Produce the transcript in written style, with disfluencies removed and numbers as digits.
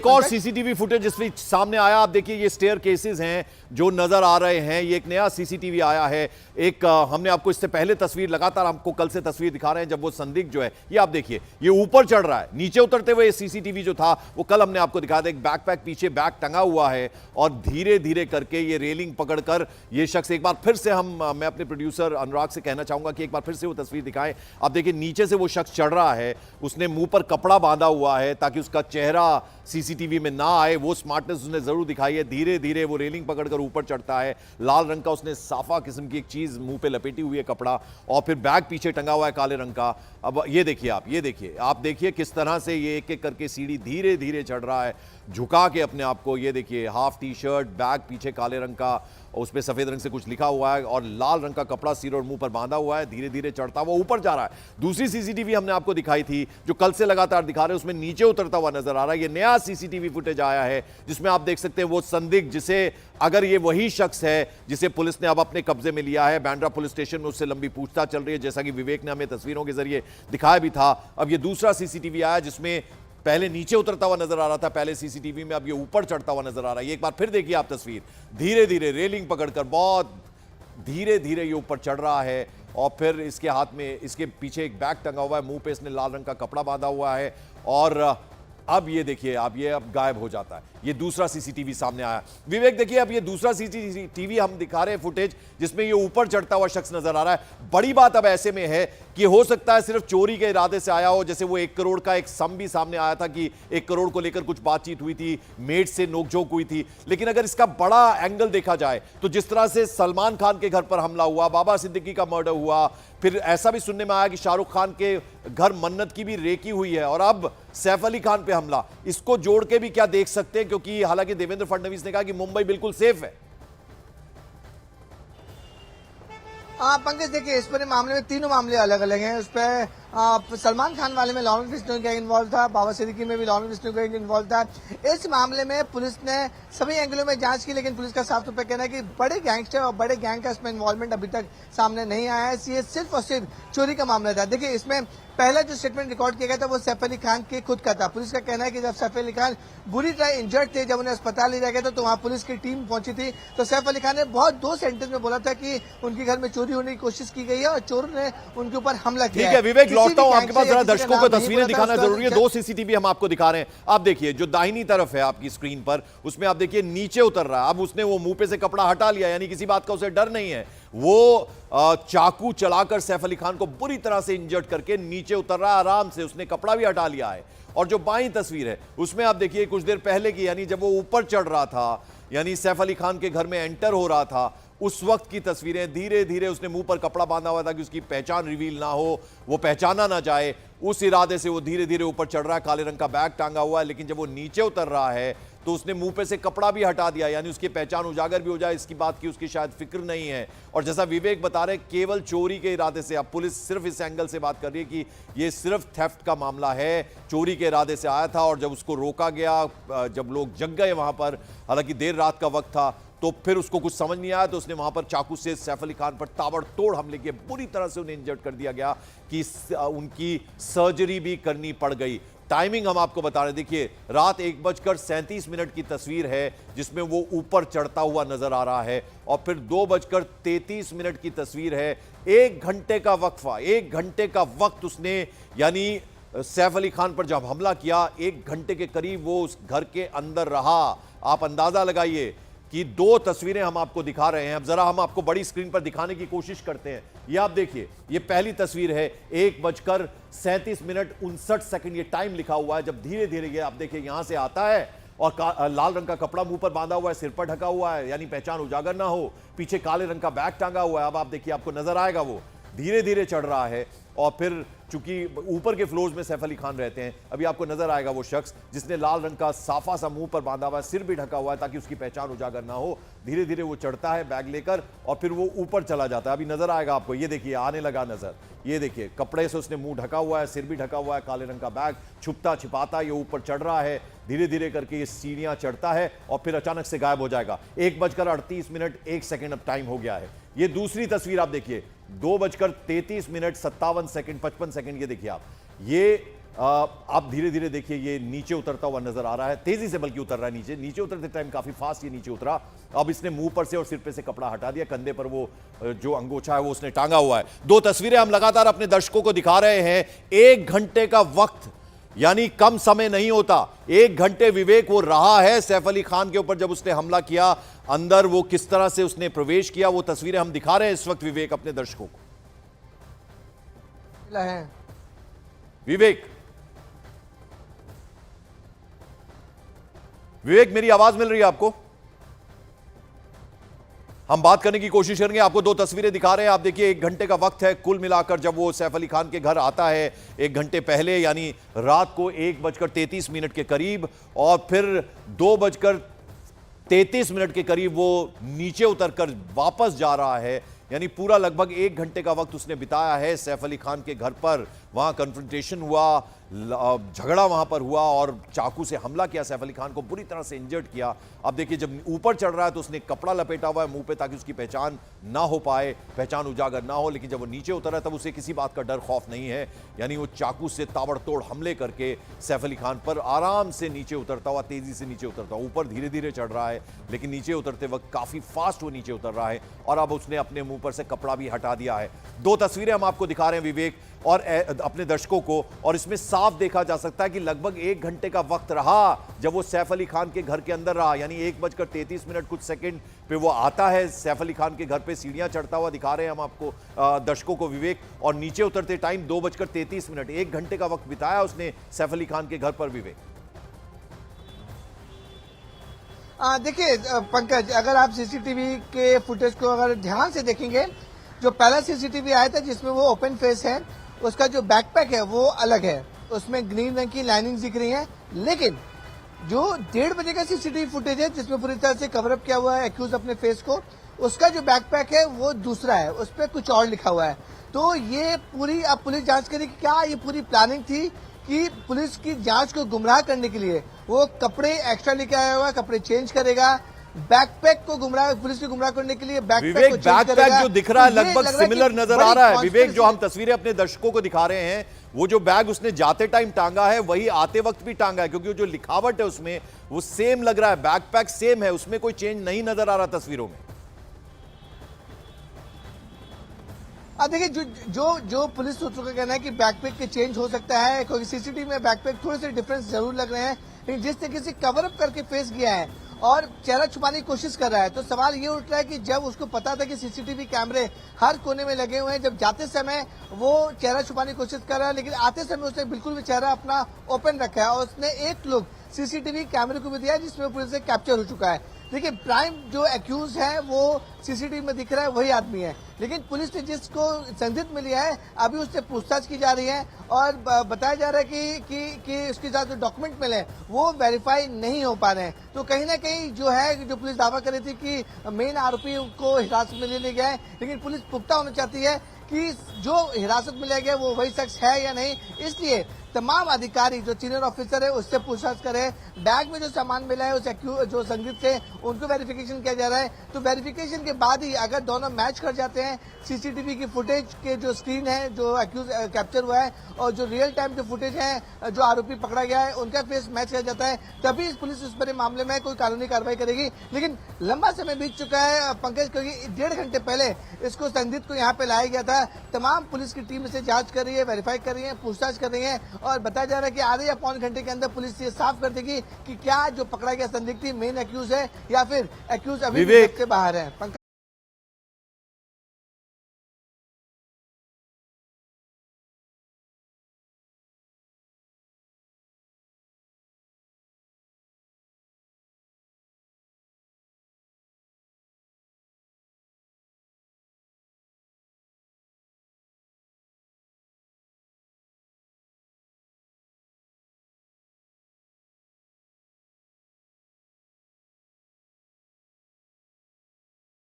एक और CCTV footage जिसमें सामने आया, आप देखिए ये स्टेयर केसेस हैं जो नजर आ रहे हैं। ये एक नया सीसीटीवी आया है। एक हमने आपको इससे पहले तस्वीर, लगातार हमको कल से तस्वीर दिखा रहे हैं जब वो संदिग्ध जो है, ये आप देखिए ये ऊपर चढ़ रहा है। नीचे उतरते हुए ये सीसीटीवी जो था वो कल हमने आपको दिखाया था। एक बैकपैक पीछे बैग टंगा हुआ है और धीरे धीरे करके ये रेलिंग पकड़कर ये शख्स, एक बार फिर से मैं अपने प्रोड्यूसर अनुराग से कहना चाहूंगा कि एक बार फिर से वो तस्वीर दिखाएं। आप देखिए नीचे से वो शख्स चढ़ रहा है, उसने मुंह पर कपड़ा बांधा हुआ है ताकि उसका चेहरा सीसीटीवी में ना आए। वो स्मार्टनेस उसने जरूर दिखाई है। धीरे धीरे वो रेलिंग पकड़कर ऊपर चढ़ता है। लाल रंग का उसने साफा किस्म की एक चीज मुंह पे लपेटी हुई है, कपड़ा, और फिर बैग पीछे टंगा हुआ है काले रंग का। अब ये देखिए आप देखिए किस तरह से ये एक एक करके सीढ़ी धीरे धीरे चढ़ रहा है, झुका के अपने आप को। ये देखिए हाफ टी शर्ट, बैग पीछे काले रंग का, उस पे सफेद रंग से कुछ लिखा हुआ है और लाल रंग का कपड़ा सिर और मुंह पर बांधा हुआ है। धीरे धीरे चढ़ता हुआ ऊपर जा रहा है। दूसरी सीसीटीवी हमने आपको दिखाई थी जो कल से लगातार दिखा रहे हैं, उसमें नीचे उतरता हुआ नजर आ रहा है। ये नया सीसीटीवी फुटेज आया है जिसमें आप देख सकते हैं वो संदिग्ध, जिसे अगर ये वही शख्स है जिसे पुलिस ने अब अपने कब्जे में लिया है, बांद्रा पुलिस स्टेशन में उससे लंबी पूछताछ चल रही है, जैसा कि विवेक ने हमें तस्वीरों के जरिए दिखाया भी था। अब ये दूसरा सीसीटीवी आया जिसमें पहले नीचे उतरता हुआ नजर आ रहा था पहले सीसीटीवी में, अब ये ऊपर चढ़ता हुआ नजर आ रहा है। एक बार फिर देखिए आप तस्वीर, धीरे धीरे रेलिंग पकड़कर बहुत धीरे धीरे ये ऊपर चढ़ रहा है और फिर इसके हाथ में, इसके पीछे एक बैग टंगा हुआ है, मुंह पे इसने लाल रंग का कपड़ा बांधा हुआ है और अब ये देखिए अब गायब हो जाता है। ये दूसरा सीसीटीवी सामने आया। विवेक देखिए अब ये दूसरा सीसीटीवी हम दिखा रहे हैं फुटेज जिसमें ये ऊपर चढ़ता हुआ शख्स नजर आ रहा है। बड़ी बात अब ऐसे में है कि हो सकता है सिर्फ चोरी के इरादे से आया हो, जैसे वो 1 करोड़ का एक सम भी सामने आया था कि 1 करोड़ को लेकर कुछ बातचीत हुई थी, मेड से नोकझोंक हुई थी। लेकिन अगर इसका बड़ा एंगल देखा जाए तो जिस तरह से सलमान खान के घर पर हमला हुआ, बाबा सिद्दीकी का मर्डर हुआ, फिर ऐसा भी सुनने में आया कि शाहरुख खान के घर मन्नत की भी रेकी हुई है और अब सैफ अली खान पे हमला, इसको जोड़ के भी क्या देख सकते हैं? क्योंकि हालांकि देवेंद्र फडणवीस ने कहा कि मुंबई बिल्कुल सेफ है। पंकज देखिए इस पूरे मामले में तीनों मामले अलग अलग हैं। उस पर सलमान खान वाले में लॉरेंस बिश्नोई गैंग इन्वॉल्व था, बाबा सिद्दीकी में भी लॉरेंस बिश्नोई गैंग इन्वॉल्व था। इस मामले में पुलिस ने सभी एंगलों में जांच की, लेकिन पुलिस का साफ तौर पर कहना है कि बड़े गैंगस्टर और बड़े गैंग का इसमें इन्वॉल्वमेंट अभी तक सामने नहीं आया है। ये सिर्फ और सिर्फ चोरी का मामला था। देखिए इसमें पहला जो स्टेटमेंट रिकॉर्ड किया गया था वो सैफ अली खान के खुद का था। पुलिस का कहना है कि जब सैफ अली खान बुरी तरह इंजर्ड थे, जब उन्हें अस्पताल ले जाया गया था तो वहां पुलिस की टीम पहुंची थी। तो सैफ अली खान ने बहुत 2 सेंटेंस में बोला था कि उनके घर में चोरी होने की कोशिश की गई है और चोरों ने उनके ऊपर हमला किया। ठीक है विवेक, लौटता हूं आपके पास, जरा दर्शकों को तस्वीरें दिखाना जरूरी है। 2 सीसीटीवी हम आपको दिखा रहे हैं। आप देखिए जो दाहिनी तरफ है आपकी स्क्रीन पर, उसमें आप देखिए नीचे उतर रहा है। अब उसने वो मुंह पे से कपड़ा हटा लिया, यानी किसी बात का उसे डर नहीं है। वो चाकू चलाकर सैफ अली खान को बुरी तरह से इंजर्ड करके नीचे उतर रहा है आराम से, उसने कपड़ा भी हटा लिया है। और जो बाईं तस्वीर है उसमें आप देखिए कुछ देर पहले की, यानी जब वो ऊपर चढ़ रहा था, यानी सैफ अली खान के घर में एंटर हो रहा था, उस वक्त की तस्वीरें। धीरे धीरे उसने मुंह पर कपड़ा बांधा हुआ था कि उसकी पहचान रिवील ना हो, वो पहचाना ना जाए, उस इरादे से वो धीरे धीरे ऊपर चढ़ रहा है। काले रंग का बैग टांगा हुआ है, लेकिन जब वो नीचे उतर रहा है तो उसने मुंह पे से कपड़ा भी हटा दिया, यानी उसकी पहचान उजागर भी हो जाए इसकी बात की उसकी शायद फिक्र नहीं है। और जैसा विवेक बता रहे, केवल चोरी के इरादे से अब पुलिस सिर्फ इस एंगल से बात कर रही है कि ये सिर्फ थेफ्ट का मामला है, चोरी के इरादे से आया था और जब उसको रोका गया, जब लोग जग गए वहां पर, हालांकि देर रात का वक्त था, तो फिर उसको कुछ समझ नहीं आया तो उसने वहां पर चाकू से सैफ अली खान पर ताबड़तोड़ हमले किए, बुरी तरह से उन्हें इंजर्ड कर दिया गया कि उनकी सर्जरी भी करनी पड़ गई। टाइमिंग हम आपको बता रहे, देखिए रात 1:37 की तस्वीर है जिसमें वो ऊपर चढ़ता हुआ नजर आ रहा है और फिर 2:33 की तस्वीर है। 1 घंटे का वक्फा, 1 घंटे का वक्त उसने, यानी सैफ अली खान पर जब हमला किया 1 घंटे के करीब वो उस घर के अंदर रहा। आप अंदाजा लगाइए कि 2 तस्वीरें हम आपको दिखा रहे हैं। अब जरा हम आपको बड़ी स्क्रीन पर दिखाने की कोशिश करते हैं। ये आप देखिए, ये पहली तस्वीर है, 1:37:59 ये टाइम लिखा हुआ है। जब धीरे धीरे ये आप देखिए यहां से आता है और लाल रंग का कपड़ा मुंह पर बांधा हुआ है, सिर पर ढका हुआ है, यानी पहचान उजागर ना हो, पीछे काले रंग का बैग टांगा हुआ है। अब आप देखिए आपको नजर आएगा वो धीरे धीरे चढ़ रहा है और फिर चूंकि ऊपर के फ्लोर्स में सैफ अली खान रहते हैं, अभी आपको नजर आएगा वो शख्स जिसने लाल रंग का साफा सा मुंह पर बांधा हुआ है, सिर भी ढका हुआ है ताकि उसकी पहचान उजागर ना हो। धीरे धीरे वो चढ़ता है बैग लेकर और फिर वो ऊपर चला जाता है। अभी नजर आएगा आपको, ये देखिए आने लगा नजर, ये देखिए कपड़े से उसने मुंह ढका हुआ है, सिर भी ढका हुआ है, काले रंग का बैग, छुपता छिपाता ये ऊपर चढ़ रहा है। धीरे धीरे करके ये सीढ़ियां चढ़ता है और फिर अचानक से गायब हो जाएगा। 1:38 अब टाइम हो गया है। ये दूसरी तस्वीर आप देखिए, 2:33 57 ये देखिए आप, ये आप धीरे धीरे देखिए ये नीचे उतरता हुआ नजर आ रहा है, तेजी से बल्कि उतर रहा है नीचे। नीचे उतरते टाइम काफी फास्ट ये नीचे उतरा। अब इसने मुंह पर से और सिर पे से कपड़ा हटा दिया, कंधे पर वो जो अंगोछा है वो उसने टांगा हुआ है। दो तस्वीरें हम लगातार अपने दर्शकों को दिखा रहे हैं। 1 घंटे का वक्त, यानी कम समय नहीं होता। 1 घंटे विवेक वो रहा है सैफ अली खान के ऊपर। जब उसने हमला किया, अंदर वो किस तरह से उसने प्रवेश किया, वो तस्वीरें हम दिखा रहे हैं इस वक्त विवेक अपने दर्शकों को। है विवेक, विवेक मेरी आवाज मिल रही है आपको? हम बात करने की कोशिश करेंगे। आपको दो तस्वीरें दिखा रहे हैं। आप देखिए 1 घंटे का वक्त है कुल मिलाकर जब वो सैफ अली खान के घर आता है 1 घंटे पहले, यानी रात को 1:33 के करीब, और फिर 2:33 के करीब वो नीचे उतरकर वापस जा रहा है। यानी पूरा लगभग 1 घंटे का वक्त उसने बिताया है सैफ अली खान के घर पर। वहां कन्फ्रंटेशन हुआ, झगड़ा वहां पर हुआ और चाकू से हमला किया, सैफ अली खान को बुरी तरह से इंजर्ड किया। अब देखिए जब ऊपर चढ़ रहा है तो उसने कपड़ा लपेटा हुआ है मुंह पे ताकि उसकी पहचान ना हो पाए, पहचान उजागर ना हो। लेकिन जब वो नीचे उतरा है तब उसे किसी बात का डर खौफ नहीं है। यानी वो चाकू से ताबड़तोड़ हमले करके सैफ अली खान पर आराम से नीचे उतरता हुआ, तेजी से नीचे उतरता हुआ, ऊपर धीरे धीरे चढ़ रहा है लेकिन नीचे उतरते वक्त काफी फास्ट वो नीचे उतर रहा है। और अब उसने अपने मुंह पर से कपड़ा भी हटा दिया है। दो तस्वीरें हम आपको दिखा रहे हैं विवेक और अपने दर्शकों को, और इसमें साफ देखा जा सकता है कि लगभग 1 घंटे का वक्त रहा जब वो सैफ अली खान के घर के अंदर रहा। यानी 1:33 कुछ सेकंड पे वो आता है सैफ अली खान के घर पे, सीढ़ियां चढ़ता हुआ दिखा रहे हैं हम आपको दर्शकों को विवेक, और नीचे उतरते टाइम 2:33। 1 घंटे का वक्त बिताया उसने सैफ अली खान के घर पर विवेक। देखिए पंकज, अगर आप सीसीटीवी के फुटेज को अगर ध्यान से देखेंगे, जो पहला सीसीटीवी आया था जिसमें वो ओपन फेस है, उसका जो बैकपैक है वो अलग है, उसमें ग्रीन रंग की लाइनिंग दिख रही है। लेकिन जो 1:30 बजे का सीसीटीवी फुटेज है जिसमें पूरी तरह से कवर अप किया हुआ है एक्यूज अपने फेस को, उसका जो बैकपैक है वो दूसरा है, उस पर कुछ और लिखा हुआ है। तो ये पूरी अब पुलिस जांच करेगी, क्या ये पूरी प्लानिंग थी कि पुलिस की जांच को गुमराह करने के लिए वो कपड़े एक्स्ट्रा लेके आया हुआ, कपड़े चेंज करेगा, बैकपैक को गुमराह, पुलिस को गुमराह करने के लिए बैकपैक जो दिख रहा है लगभग सिमिलर नजर आ रहा है विवेक। जो हम तस्वीरें अपने दर्शकों को दिखा रहे हैं, वो जो बैग उसने जाते टाइम टांगा है वही आते वक्त भी टांगा है, क्योंकि वो जो लिखावट है उसमें वो सेम लग रहा है, बैकपैक सेम है, उसमें कोई चेंज नहीं नजर आ रहा तस्वीरों में। देखिए जो पुलिस सूत्रों का कहना है कि बैकपैक के चेंज हो सकता है, क्योंकि सीसीटीवी में बैकपैक थोड़े से डिफरेंस जरूर लग रहे हैं, लेकिन जिस तरीके से कवर अप करके फेस किया है और चेहरा छुपाने की कोशिश कर रहा है, तो सवाल ये उठ रहा है कि जब उसको पता था कि सीसीटीवी कैमरे हर कोने में लगे हुए हैं, जब जाते समय वो चेहरा छुपाने की कोशिश कर रहा है, लेकिन आते समय उसने बिल्कुल भी चेहरा अपना ओपन रखा है और उसने एक लुक सीसीटीवी कैमरे को भी दिया जिसमें पुलिस से कैप्चर हो चुका है। देखिए प्राइम जो एक्यूज है वो सीसीटीवी में दिख रहा है वही आदमी है, लेकिन पुलिस ने जिसको संदिग्ध में लिया है अभी उससे पूछताछ की जा रही है और बताया जा रहा है कि उसके साथ जो डॉक्यूमेंट मिले वो वेरीफाई नहीं हो पा रहे हैं। तो कहीं ना कहीं जो है, जो पुलिस दावा कर रही थी कि मेन आरोपी को हिरासत में ले लिया गया है, लेकिन पुलिस पुख्ता होना चाहती है कि जो हिरासत में लिया गया वो वही शख्स है या नहीं। इसलिए तमाम अधिकारी जो सीनियर ऑफिसर है उससे पूछताछ करें। बैग में जो सामान मिला है उस जो संदिग्ध से उनको वेरिफिकेशन किया जा रहा है, तो वेरिफिकेशन के बाद ही अगर दोनों मैच कर जाते हैं, सीसीटीवी की फुटेज के जो स्क्रीन है जो एक्यूज कैप्चर हुआ है और जो रियल टाइम जो फुटेज है जो आरोपी पकड़ा गया है उनका फेस मैच कर जाता है, तभी पुलिस इस पूरे मामले में कोई कानूनी कार्रवाई करेगी। लेकिन लंबा समय बीत चुका है पंकज, क्योंकि 1.5 घंटे पहले इसको संदिग्ध को यहाँ पे लाया गया था। तमाम पुलिस की टीम इसे जांच कर रही है, वेरीफाई कर रही है, पूछताछ कर रही है और बताया जा रहा है कि आधे या पौन घंटे के अंदर पुलिस ये साफ कर देगी कि क्या जो पकड़ा गया संदिग्ध मेन एक्यूज है या फिर एक्यूज अभी भी से बाहर है।